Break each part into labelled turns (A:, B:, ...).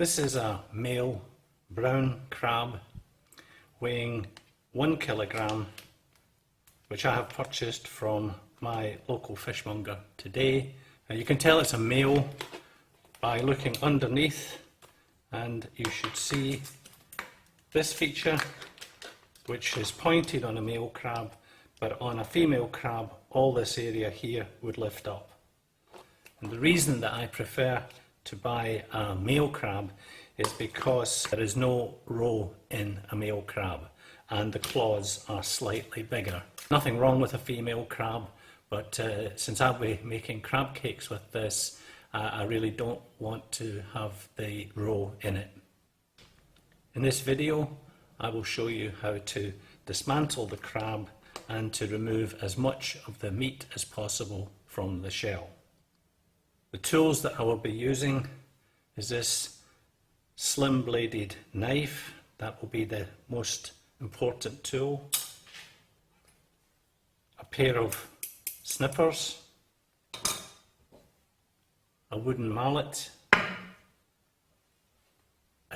A: This is a male brown crab weighing 1 kilogram, which I have purchased from my local fishmonger today. And you can tell it's a male by looking underneath, and you should see this feature, which is pointed on a male crab, but on a female crab all this area here would lift up. And the reason that I prefer to buy a male crab is because there is no roe in a male crab and the claws are slightly bigger. Nothing wrong with a female crab, but since I'll be making crab cakes with this, I really don't want to have the roe in it. In this video I will show you how to dismantle the crab and to remove as much of the meat as possible from the shell. The tools that I will be using is this slim bladed knife. That will be the most important tool. A pair of snippers, a wooden mallet, a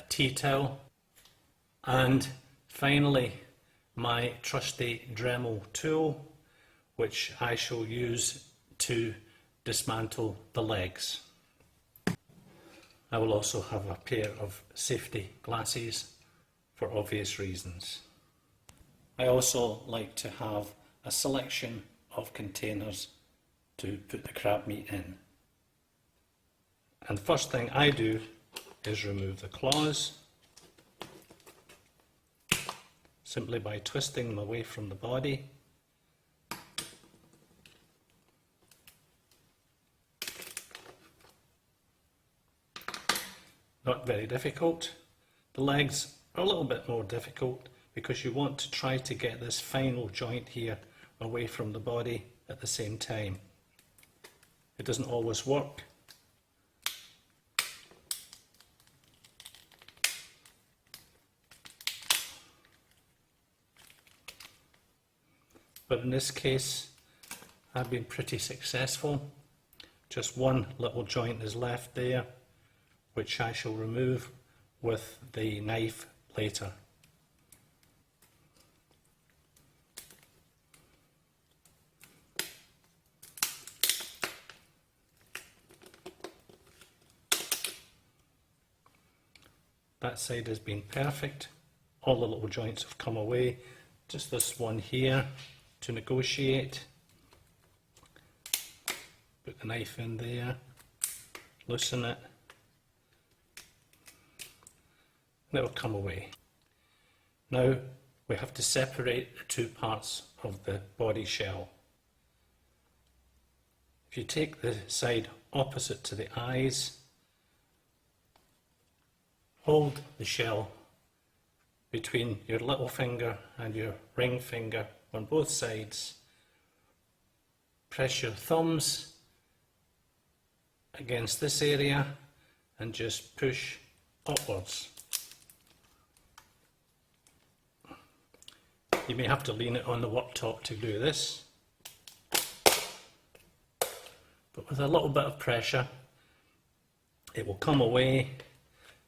A: tea towel, and finally my trusty Dremel tool, which I shall use to dismantle the legs. I will also have a pair of safety glasses for obvious reasons. I also like to have a selection of containers to put the crab meat in. And the first thing I do is remove the claws, simply by twisting them away from the body. Not very difficult. The legs are a little bit more difficult because you want to try to get this final joint here away from the body at the same time. It doesn't always work. But in this case, I've been pretty successful. Just one little joint is left there, which I shall remove with the knife later. That side has been perfect. All the little joints have come away. Just this one here to negotiate. Put the knife in there, loosen it, and it will come away. Now we have to separate the two parts of the body shell. If you take the side opposite to the eyes, hold the shell between your little finger and your ring finger on both sides. Press your thumbs against this area and just push upwards. You may have to lean it on the worktop to do this, but with a little bit of pressure it will come away,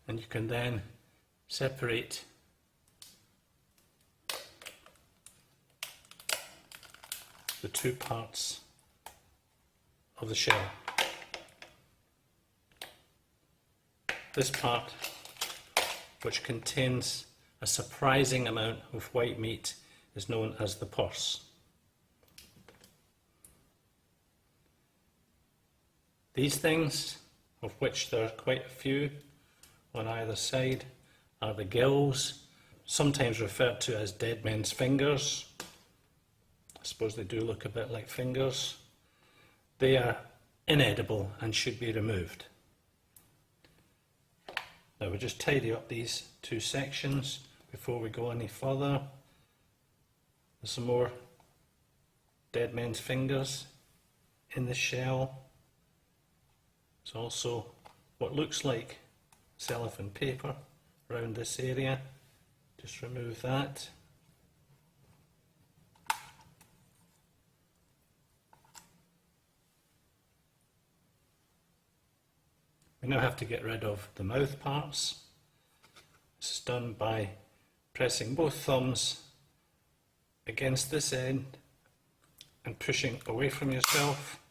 A: and you can then separate the two parts of the shell. This part, which contains a surprising amount of white meat, is known as the purse. These things, of which there are quite a few on either side, are the gills, sometimes referred to as dead men's fingers. I suppose they do look a bit like fingers. They are inedible and should be removed. Now we'll just tidy up these two sections before we go any further. There's some more dead men's fingers in the shell. There's also what looks like cellophane paper around this area. Just remove that. We now have to get rid of the mouth parts. This is done by pressing both thumbs against this end and pushing away from yourself.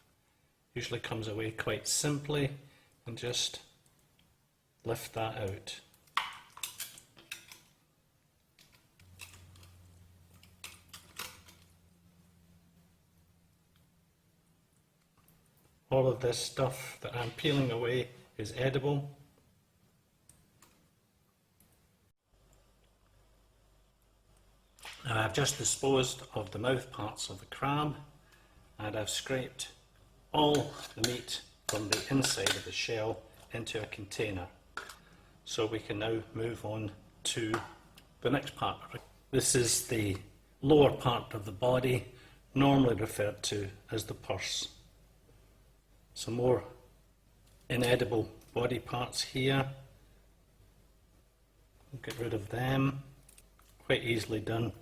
A: Usually comes away quite simply, and just lift that out. All of this stuff that I'm peeling away is edible. Now I've just disposed of the mouth parts of the crab, and I've scraped all the meat from the inside of the shell into a container. So we can now move on to the next part. This is the lower part of the body, normally referred to as the purse. Some more inedible body parts here. Get rid of them. Quite easily done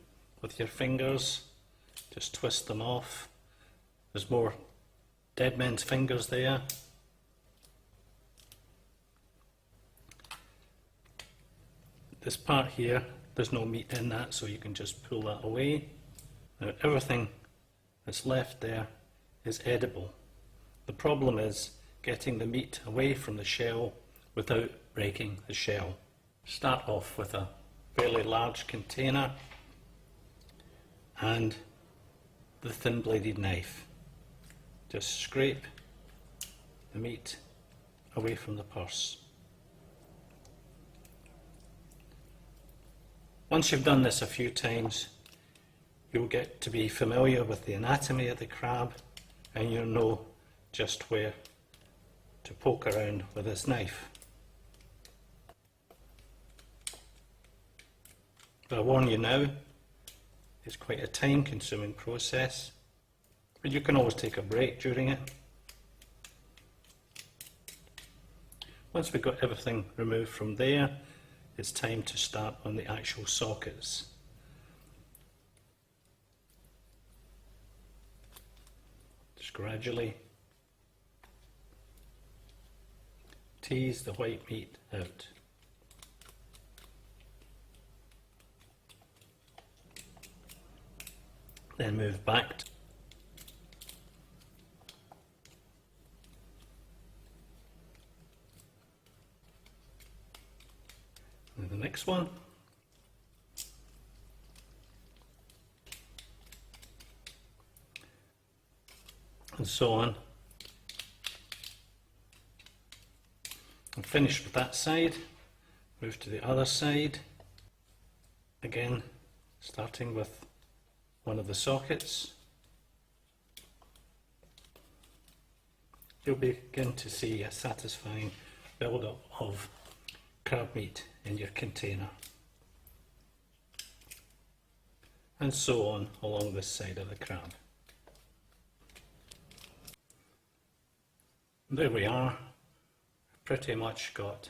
A: with your fingers. Just twist them off. There's more dead men's fingers there. This part here, there's no meat in that, so you can just pull that away. Now everything that's left there is edible. The problem is getting the meat away from the shell without breaking the shell. Start off with a fairly large container and the thin bladed knife. Just scrape the meat away from the purse. Once you've done this a few times, you'll get to be familiar with the anatomy of the crab, and you'll know just where to poke around with this knife. But I warn you now, it's quite a time-consuming process, but you can always take a break during it. Once we've got everything removed from there, it's time to start on the actual sockets. Just gradually tease the white meat out. Then move back to the next one. And so on. And finished with that side, move to the other side. Again, starting with one of the sockets. You'll begin to see a satisfying build-up of crab meat in your container. And so on along this side of the crab. There we are. Pretty much got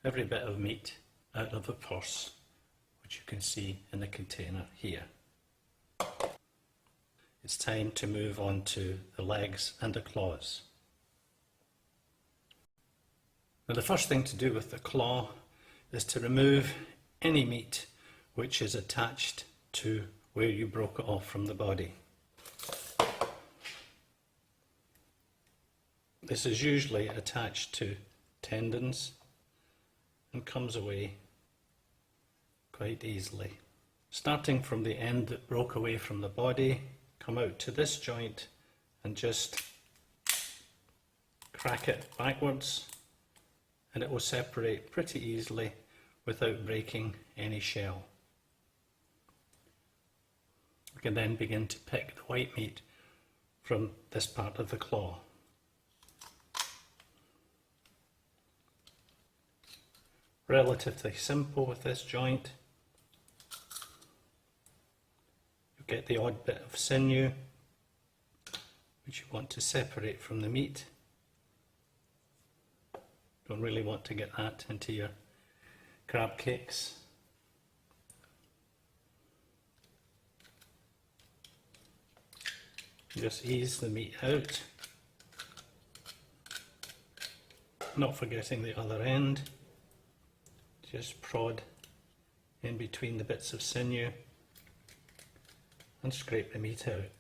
A: every bit of meat out of the purse, which you can see in the container here. It's time to move on to the legs and the claws. Now the first thing to do with the claw is to remove any meat which is attached to where you broke it off from the body. This is usually attached to tendons and comes away quite easily. Starting from the end that broke away from the body, come out to this joint and just crack it backwards, and it will separate pretty easily without breaking any shell. We can then begin to pick the white meat from this part of the claw. Relatively simple with this joint. You get the odd bit of sinew which you want to separate from the meat. Don't really want to get that into your crab cakes. Just ease the meat out. not forgetting the other end. Just prod in between the bits of sinew and scrape the meat out.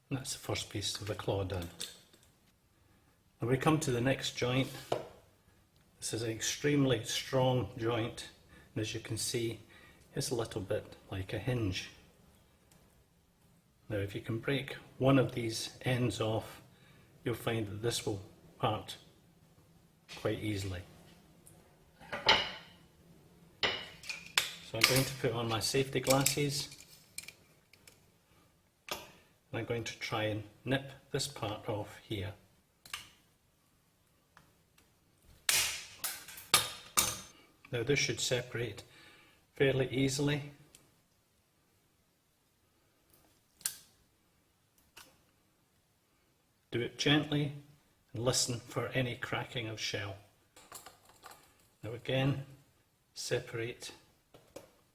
A: And that's the first piece of the claw done. And we come to the next joint. This is an extremely strong joint, and as you can see, it's a little bit like a hinge. Now if you can break one of these ends off, you'll find that this will part quite easily. So I'm going to put on my safety glasses, and I'm going to try and nip this part off here. Now this should separate fairly easily. Do it gently and listen for any cracking of shell. Now again, separate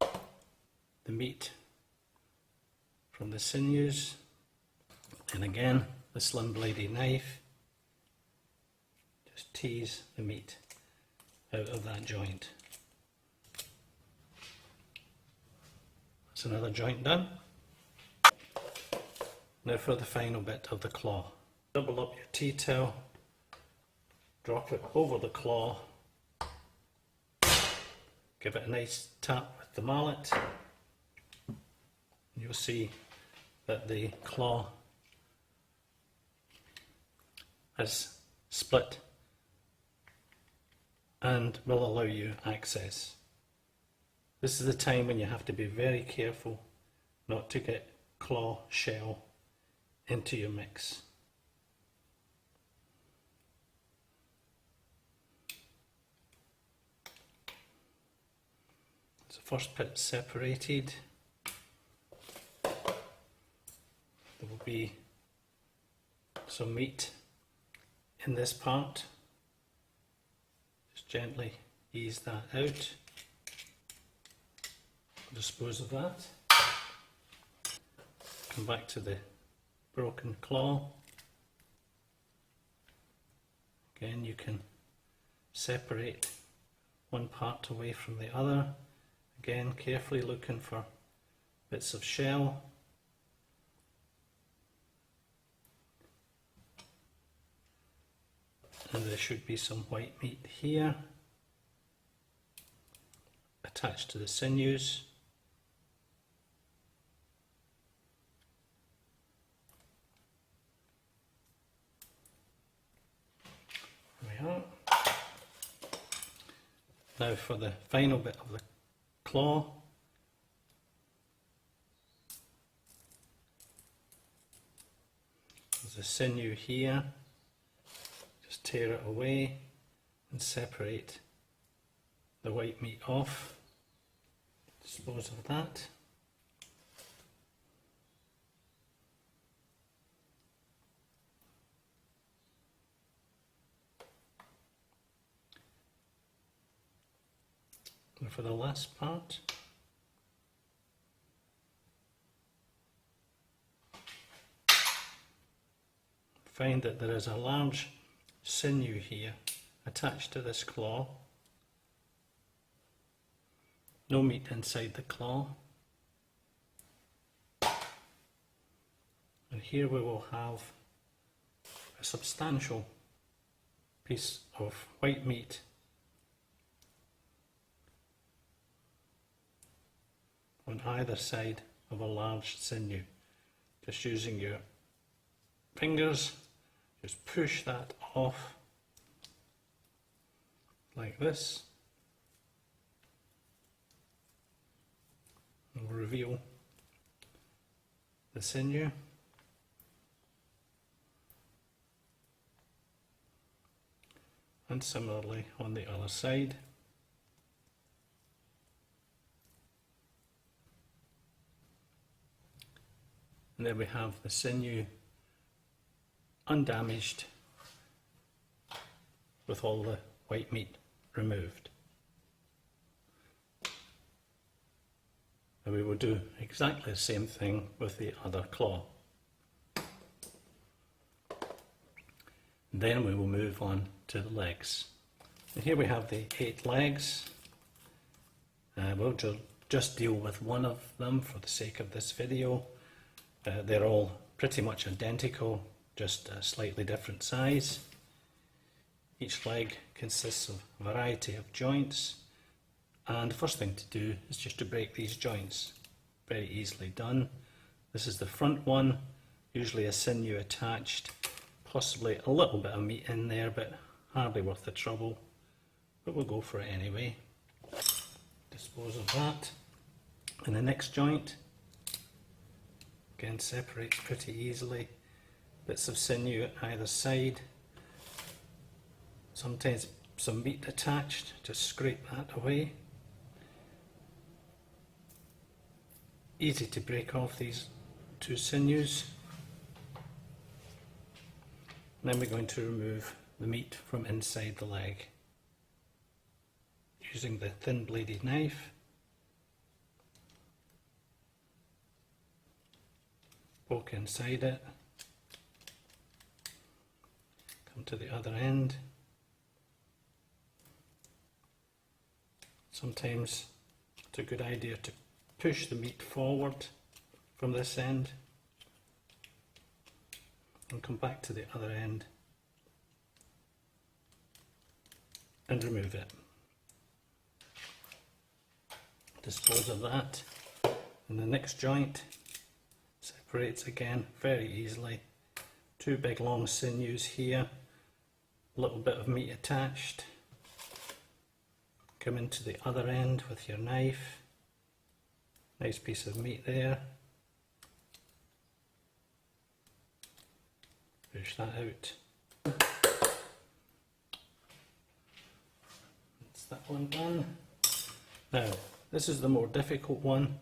A: the meat from the sinews, and again the slim bladed knife, just tease the meat out of that joint. That's another joint done. Now for the final bit of the claw. Double up your tea towel, drop it over the claw, give it a nice tap with the mallet, and you'll see that the claw has split and will allow you access. This is the time when you have to be very careful not to get claw shell into your mix. So first bit separated, there will be some meat in this part. Just gently ease that out. Dispose of that. Come back to the broken claw. Again, you can separate one part away from the other. Again, carefully looking for bits of shell. And there should be some white meat here attached to the sinews. There we are. Now for the final bit of the claw. There's a sinew here. Just tear it away and separate the white meat off. Dispose of that. And for the last part, find that there is a large sinew here attached to this claw. No meat inside the claw. And here we will have a substantial piece of white meat on either side of a large sinew. Just using your fingers, just push that off like this, and reveal the sinew. And similarly on the other side. And then we have the sinew undamaged with all the white meat removed. And we will do exactly the same thing with the other claw. Then we will move on to the legs. And here we have the 8 legs. We'll just deal with one of them for the sake of this video. They're all pretty much identical, just a slightly different size. Each leg consists of a variety of joints, and the first thing to do is just to break these joints. Very easily done. This is the front one, usually a sinew attached, possibly a little bit of meat in there, but hardly worth the trouble, but we'll go for it anyway. Dispose of that. And the next joint, again, separates pretty easily. Bits of sinew at either side. Sometimes some meat attached, just scrape that away. Easy to break off these 2 sinews. And then we're going to remove the meat from inside the leg using the thin bladed knife. Poke inside it, come to the other end. Sometimes it's a good idea to push the meat forward from this end and come back to the other end and remove it. Dispose of that. And the next joint separates again very easily. 2 big long sinews here, a little bit of meat attached. Come into the other end with your knife. Nice piece of meat there. Push that out. That's that one done. Now, this is the more difficult one,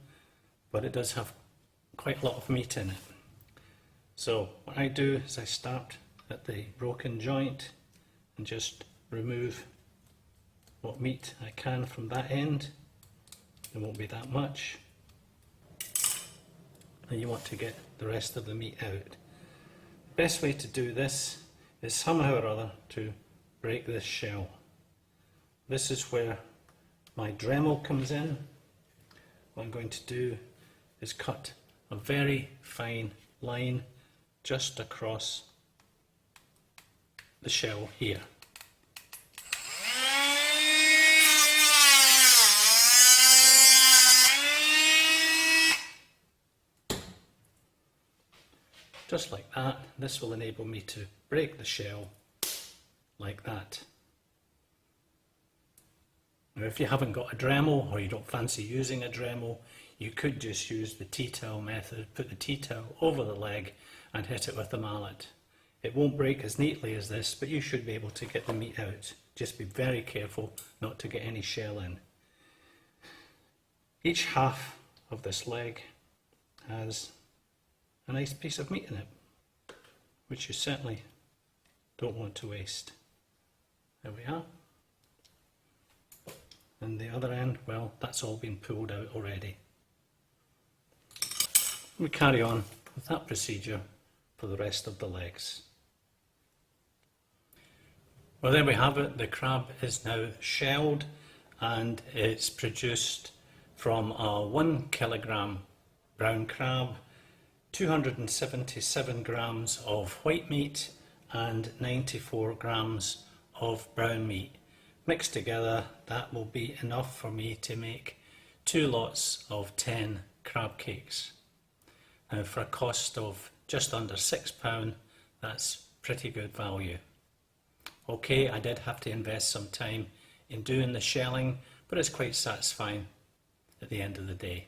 A: but it does have quite a lot of meat in it. So what I do is I start at the broken joint and just remove what meat I can from that end. There won't be that much. And you want to get the rest of the meat out. Best way to do this is somehow or other to break this shell. This is where my Dremel comes in. What I'm going to do is cut a very fine line just across the shell here. Just like that. This will enable me to break the shell like that. Now, if you haven't got a Dremel or you don't fancy using a Dremel, you could just use the tea towel method, put the tea towel over the leg and hit it with the mallet. It won't break as neatly as this, but you should be able to get the meat out. Just be very careful not to get any shell in. Each half of this leg has a nice piece of meat in it, which you certainly don't want to waste. There we are. And the other end, well, that's all been pulled out already. We carry on with that procedure for the rest of the legs. Well, there we have it. The crab is now shelled and it's produced from a 1 kilogram brown crab, 277 grams of white meat and 94 grams of brown meat. Mixed together, that will be enough for me to make 2 lots of 10 crab cakes. Now, for a cost of just under £6, that's pretty good value. Okay, I did have to invest some time in doing the shelling, but it's quite satisfying at the end of the day.